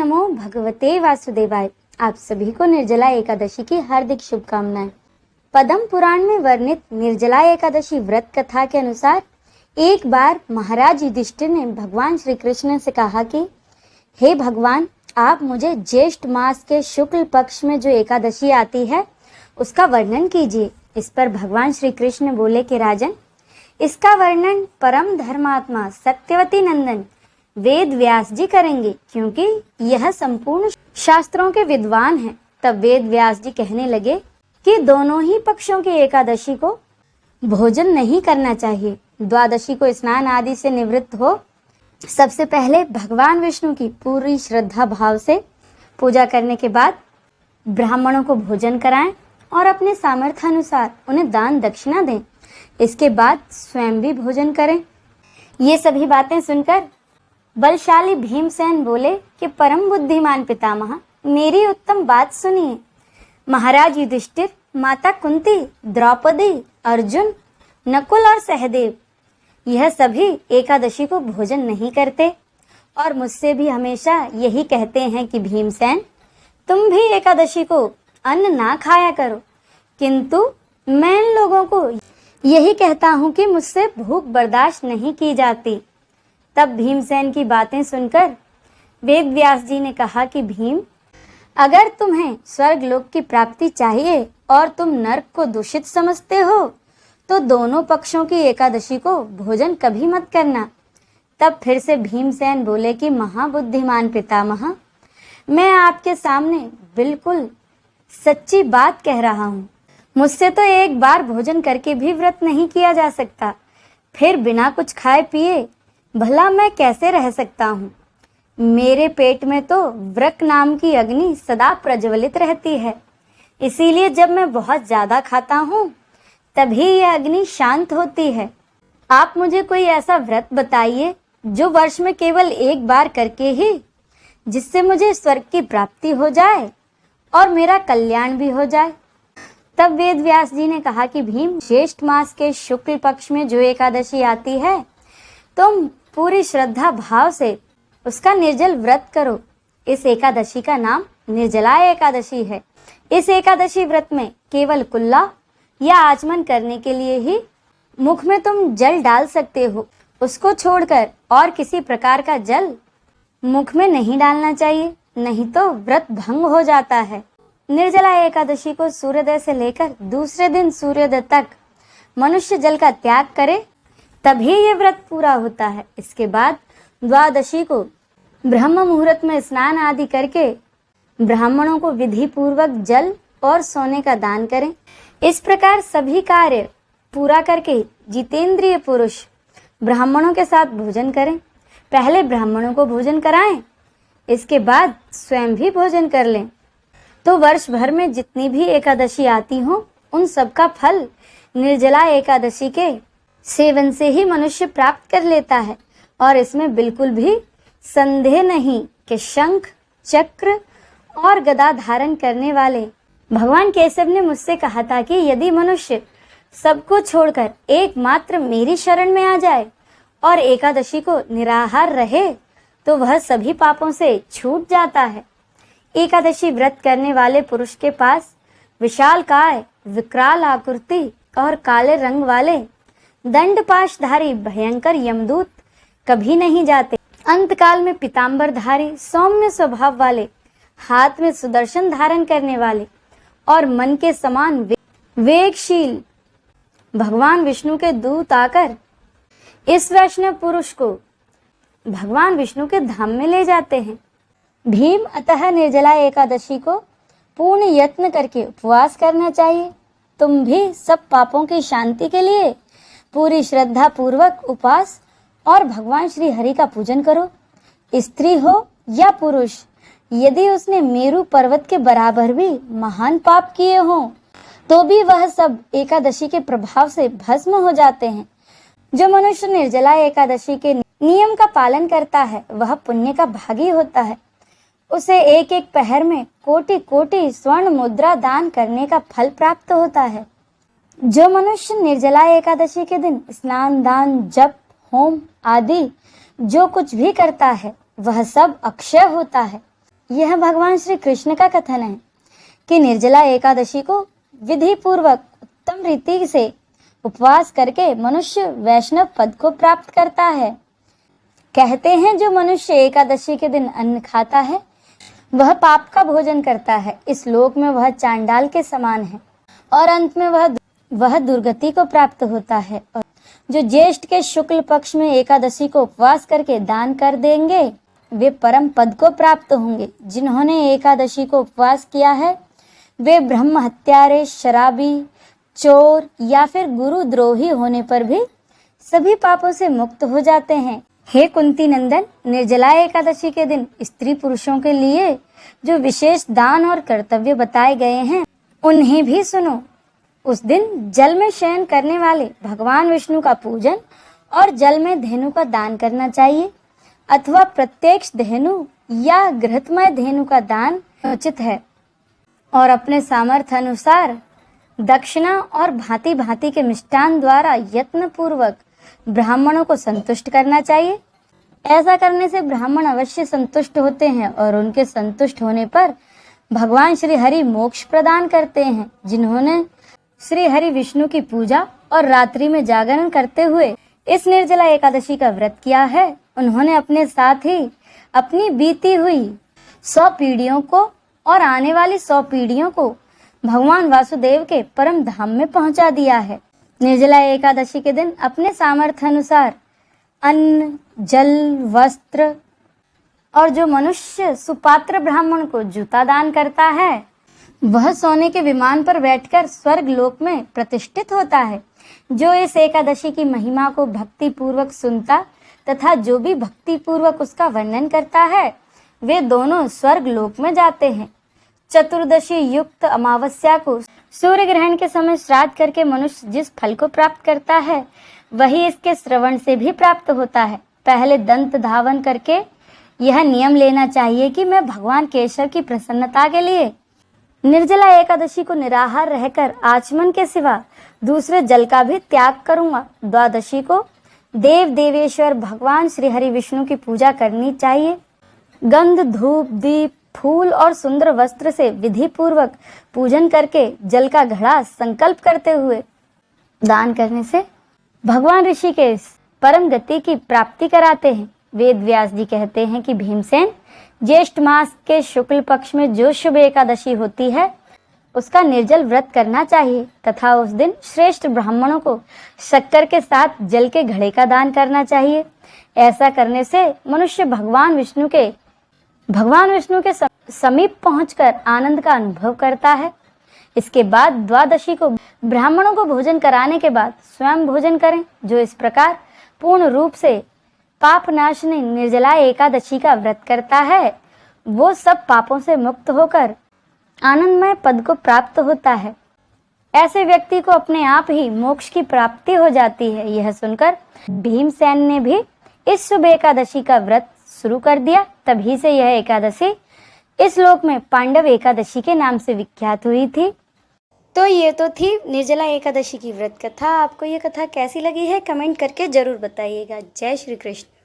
नमो भगवते वासुदेवाय। आप सभी को निर्जला एकादशी की हार्दिक शुभकामनाएं। पद्म पुराण में वर्णित निर्जला एकादशी व्रत कथा के अनुसार एक बार महाराज युधिष्ठिर ने भगवान श्री कृष्ण से कहा कि हे भगवान, आप मुझे ज्येष्ठ मास के शुक्ल पक्ष में जो एकादशी आती है उसका वर्णन कीजिए। इस पर भगवान श्री कृष्ण बोले कि राजन, इसका वर्णन परम धर्मात्मा सत्यवती नंदन वेद व्यास जी करेंगे, क्योंकि यह संपूर्ण शास्त्रों के विद्वान हैं। तब वेद व्यास जी कहने लगे कि दोनों ही पक्षों की एकादशी को भोजन नहीं करना चाहिए। द्वादशी को स्नान आदि से निवृत्त हो सबसे पहले भगवान विष्णु की पूरी श्रद्धा भाव से पूजा करने के बाद ब्राह्मणों को भोजन कराएं और अपने सामर्थ्य अनुसार उन्हें दान दक्षिणा दें। इसके बाद स्वयं भी भोजन करें। ये सभी बातें सुनकर बलशाली भीमसेन बोले कि परम बुद्धिमान पितामह, मेरी उत्तम बात सुनिए। महाराज युधिष्ठिर, माता कुंती, द्रौपदी, अर्जुन, नकुल और सहदेव यह सभी एकादशी को भोजन नहीं करते और मुझसे भी हमेशा यही कहते हैं कि भीमसेन, तुम भी एकादशी को अन्न ना खाया करो। किंतु मैं इन लोगों को यही कहता हूँ कि मुझसे भूख बर्दाश्त नहीं की जाती। तब भीमसेन की बातें सुनकर वेद व्यास जी ने कहा कि भीम, अगर तुम्हें स्वर्ग लोक की प्राप्ति चाहिए और तुम नरक को दूषित समझते हो तो दोनों पक्षों की एकादशी को भोजन कभी मत करना। तब फिर से भीमसेन बोले कि महाबुद्धिमान पितामह, मैं आपके सामने बिल्कुल सच्ची बात कह रहा हूँ। मुझसे तो एक बार भोजन करके भी व्रत नहीं किया जा सकता, फिर बिना कुछ खाए पिए भला मैं कैसे रह सकता हूँ। मेरे पेट में तो व्रक नाम की अग्नि सदा प्रज्वलित रहती है, इसीलिए जब मैं बहुत ज्यादा खाता हूँ तभी यह अग्नि शांत होती है। आप मुझे कोई ऐसा व्रत बताइए जो वर्ष में केवल एक बार करके ही जिससे मुझे स्वर्ग की प्राप्ति हो जाए और मेरा कल्याण भी हो जाए। तब वेद व्यास जी ने कहा कि भीम, ज्येष्ठ मास के शुक्ल पक्ष में जो एकादशी आती है तुम पूरी श्रद्धा भाव से उसका निर्जल व्रत करो। इस एकादशी का नाम निर्जला एकादशी है। इस एकादशी व्रत में केवल कुल्ला या आचमन करने के लिए ही मुख में तुम जल डाल सकते हो। उसको छोड़कर और किसी प्रकार का जल मुख में नहीं डालना चाहिए, नहीं तो व्रत भंग हो जाता है। निर्जला एकादशी को सूर्योदय से लेकर दूसरे दिन सूर्योदय तक मनुष्य जल का त्याग करे तभी ये व्रत पूरा होता है। इसके बाद द्वादशी को ब्रह्म मुहूर्त में स्नान आदि करके ब्राह्मणों को विधि पूर्वक जल और सोने का दान करें। इस प्रकार सभी कार्य पूरा करके जितेंद्रिय पुरुष ब्राह्मणों के साथ भोजन करें। पहले ब्राह्मणों को भोजन कराएं, इसके बाद स्वयं भी भोजन कर लें। तो वर्ष भर में जितनी भी एकादशी आती हो उन सबका फल निर्जला एकादशी के सेवन से ही मनुष्य प्राप्त कर लेता है। और इसमें बिल्कुल भी संदेह नहीं कि शंख, चक्र और गदा धारण करने वाले भगवान केशव ने मुझसे कहा था कि यदि मनुष्य सबको छोड़कर एकमात्र मेरी शरण में आ जाए और एकादशी को निराहार रहे तो वह सभी पापों से छूट जाता है। एकादशी व्रत करने वाले पुरुष के पास विशालकाय, विकराल आकृति और काले रंग वाले दंडपाशधारी भयंकर यमदूत कभी नहीं जाते। अंतकाल में पीतांबरधारी सौम्य स्वभाव वाले, हाथ में सुदर्शन धारण करने वाले और मन के समान वेगशील भगवान विष्णु के दूत आकर इस वैष्णव पुरुष को भगवान विष्णु के धाम में ले जाते हैं। भीम, अतः निर्जला एकादशी को पूर्ण यत्न करके उपवास करना चाहिए। तुम भी सब पापों की शांति के लिए पूरी श्रद्धा पूर्वक उपवास और भगवान श्री हरि का पूजन करो। स्त्री हो या पुरुष, यदि उसने मेरु पर्वत के बराबर भी महान पाप किए हों तो भी वह सब एकादशी के प्रभाव से भस्म हो जाते हैं। जो मनुष्य निर्जला एकादशी के नियम का पालन करता है वह पुण्य का भागी होता है। उसे एक एक पहर में कोटि कोटि स्वर्ण मुद्रा दान करने का फल प्राप्त होता है। जो मनुष्य निर्जला एकादशी के दिन स्नान, दान, जप, होम आदि जो कुछ भी करता है वह सब अक्षय होता है। यह भगवान श्री कृष्ण का कथन है कि निर्जला एकादशी को विधि पूर्वक उत्तम रीति से उपवास करके मनुष्य वैष्णव पद को प्राप्त करता है। कहते हैं जो मनुष्य एकादशी के दिन अन्न खाता है वह पाप का भोजन करता है, इस लोक में वह चांडाल के समान है और अंत में वह दुर्गति को प्राप्त होता है। और जो ज्येष्ठ के शुक्ल पक्ष में एकादशी को उपवास करके दान कर देंगे वे परम पद को प्राप्त होंगे। जिन्होंने एकादशी को उपवास किया है वे ब्रह्म हत्यारे, शराबी, चोर या फिर गुरुद्रोही होने पर भी सभी पापों से मुक्त हो जाते हैं। हे कुंती नंदन, निर्जला एकादशी के दिन स्त्री पुरुषों के लिए जो विशेष दान और कर्तव्य बताए गए हैं उन्हें भी सुनो। उस दिन जल में शयन करने वाले भगवान विष्णु का पूजन और जल में धेनु का दान करना चाहिए अथवा प्रत्यक्ष धेनु या घृतमय धेनु का दान उचित है। और अपने सामर्थ्य अनुसार दक्षिणा और भांति भांति के मिष्टान द्वारा यत्न पूर्वक ब्राह्मणों को संतुष्ट करना चाहिए। ऐसा करने से ब्राह्मण अवश्य संतुष्ट होते हैं और उनके संतुष्ट होने पर भगवान श्री हरि मोक्ष प्रदान करते हैं। जिन्होंने श्री हरि विष्णु की पूजा और रात्रि में जागरण करते हुए इस निर्जला एकादशी का व्रत किया है उन्होंने अपने साथ ही अपनी बीती हुई 100 पीढ़ियों को और आने वाली 100 पीढ़ियों को भगवान वासुदेव के परम धाम में पहुंचा दिया है। निर्जला एकादशी के दिन अपने सामर्थ्य अनुसार अन्न, जल, वस्त्र और जो मनुष्य सुपात्र ब्राह्मण को जूता दान करता है वह सोने के विमान पर बैठकर स्वर्ग लोक में प्रतिष्ठित होता है। जो इस एकादशी की महिमा को भक्ति पूर्वक सुनता तथा जो भी भक्ति पूर्वक उसका वर्णन करता है वे दोनों स्वर्ग लोक में जाते हैं। चतुर्दशी युक्त अमावस्या को सूर्य ग्रहण के समय श्राद्ध करके मनुष्य जिस फल को प्राप्त करता है वही इसके श्रवण से भी प्राप्त होता है। पहले दंत धावन करके यह नियम लेना चाहिए कि मैं भगवान केशव की प्रसन्नता के लिए निर्जला एकादशी को निराहार रहकर आचमन के सिवा दूसरे जल का भी त्याग करूंगा। द्वादशी को देव देवेश्वर भगवान श्री हरि विष्णु की पूजा करनी चाहिए। गंध, धूप, दीप, फूल और सुंदर वस्त्र से विधि पूर्वक पूजन करके जल का घड़ा संकल्प करते हुए दान करने से भगवान ऋषि के परम गति की प्राप्ति कराते हैं। वेद व्यास जी कहते हैं कि भीमसेन, ज्येष्ठ मास के शुक्ल पक्ष में जो शुभ एकादशी होती है उसका निर्जल व्रत करना चाहिए तथा उस दिन श्रेष्ठ ब्राह्मणों को शक्कर के साथ जल के घड़े का दान करना चाहिए। ऐसा करने से मनुष्य भगवान विष्णु के समीप पहुंचकर आनंद का अनुभव करता है। इसके बाद द्वादशी को ब्राह्मणों को भोजन कराने के बाद स्वयं भोजन करें। जो इस प्रकार पूर्ण रूप से पाप नाशनी निर्जला एकादशी का व्रत करता है वो सब पापों से मुक्त होकर आनंदमय पद को प्राप्त होता है। ऐसे व्यक्ति को अपने आप ही मोक्ष की प्राप्ति हो जाती है। यह सुनकर भीमसेन ने भी इस शुभ एकादशी का व्रत शुरू कर दिया। तभी से यह एकादशी इस लोक में पांडव एकादशी के नाम से विख्यात हुई थी। तो ये तो थी निर्जला एकादशी की व्रत कथा। आपको ये कथा कैसी लगी है कमेंट करके जरूर बताइएगा। जय श्री कृष्ण।